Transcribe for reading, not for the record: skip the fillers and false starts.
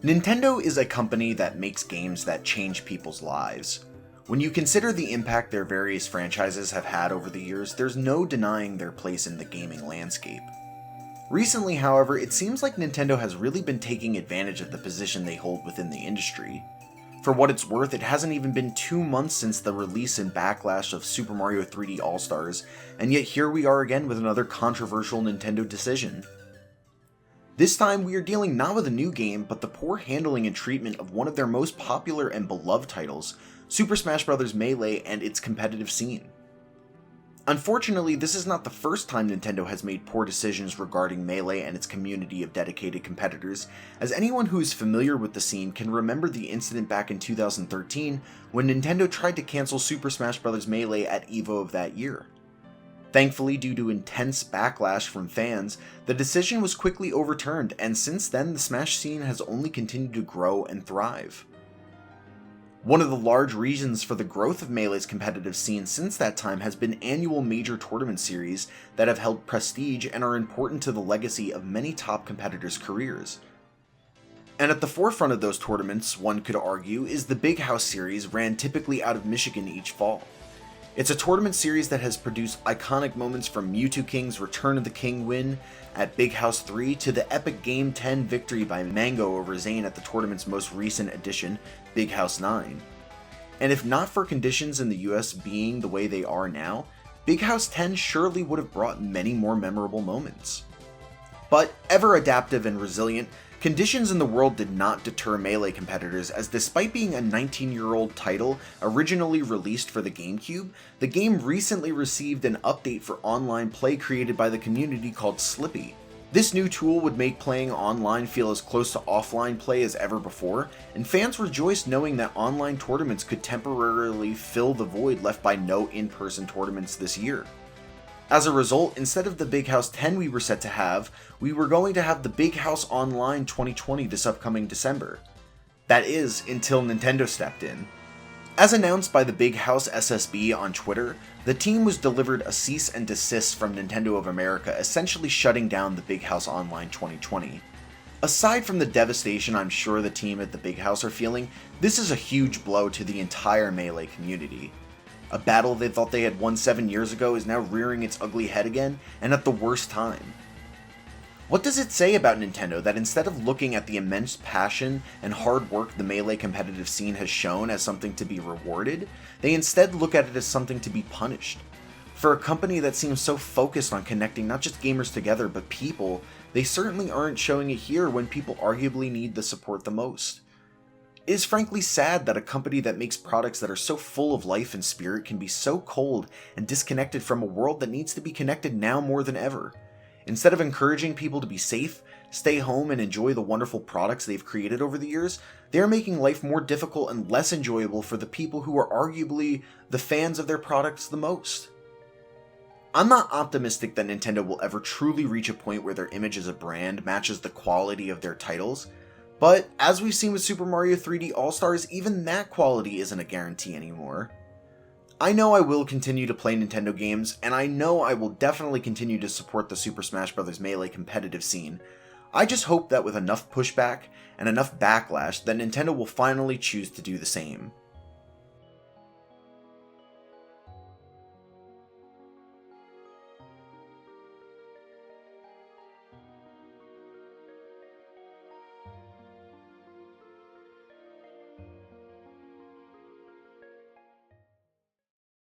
Nintendo is a company that makes games that change people's lives. When you consider the impact their various franchises have had over the years, there's no denying their place in the gaming landscape. Recently, however, it seems like Nintendo has really been taking advantage of the position they hold within the industry. For what it's worth, it hasn't even been 2 months since the release and backlash of Super Mario 3D All-Stars, and yet here we are again with another controversial Nintendo decision. This time, we are dealing not with a new game, but the poor handling and treatment of one of their most popular and beloved titles, Super Smash Bros. Melee and its competitive scene. Unfortunately, this is not the first time Nintendo has made poor decisions regarding Melee and its community of dedicated competitors, as anyone who is familiar with the scene can remember the incident back in 2013 when Nintendo tried to cancel Super Smash Bros. Melee at EVO of that year. Thankfully, due to intense backlash from fans, the decision was quickly overturned, and since then the Smash scene has only continued to grow and thrive. One of the large reasons for the growth of Melee's competitive scene since that time has been annual major tournament series that have held prestige and are important to the legacy of many top competitors' careers. And at the forefront of those tournaments, one could argue, is the Big House series ran typically out of Michigan each fall. It's a tournament series that has produced iconic moments from Mewtwo King's Return of the King win at Big House 3 to the epic Game 10 victory by Mango over Zayn at the tournament's most recent edition, Big House 9. And if not for conditions in the US being the way they are now, Big House 10 surely would have brought many more memorable moments. But ever adaptive and resilient, conditions in the world did not deter Melee competitors, as despite being a 19-year-old title originally released for the GameCube, the game recently received an update for online play created by the community called Slippi. This new tool would make playing online feel as close to offline play as ever before, and fans rejoiced knowing that online tournaments could temporarily fill the void left by no in-person tournaments this year. As a result, instead of the Big House 10 we were set to have, we were going to have the Big House Online 2020 this upcoming December. That is, until Nintendo stepped in. As announced by the Big House SSB on Twitter, the team was delivered a cease and desist from Nintendo of America, essentially shutting down the Big House Online 2020. Aside from the devastation I'm sure the team at the Big House are feeling, this is a huge blow to the entire Melee community. A battle they thought they had won 7 years ago is now rearing its ugly head again, and at the worst time. What does it say about Nintendo that instead of looking at the immense passion and hard work the Melee competitive scene has shown as something to be rewarded, they instead look at it as something to be punished? For a company that seems so focused on connecting not just gamers together but people, they certainly aren't showing it here when people arguably need the support the most. It is frankly sad that a company that makes products that are so full of life and spirit can be so cold and disconnected from a world that needs to be connected now more than ever. Instead of encouraging people to be safe, stay home, and enjoy the wonderful products they've created over the years, they are making life more difficult and less enjoyable for the people who are arguably the fans of their products the most. I'm not optimistic that Nintendo will ever truly reach a point where their image as a brand matches the quality of their titles. But, as we've seen with Super Mario 3D All-Stars, even that quality isn't a guarantee anymore. I know I will continue to play Nintendo games, and I know I will definitely continue to support the Super Smash Bros. Melee competitive scene. I just hope that with enough pushback and enough backlash that Nintendo will finally choose to do the same.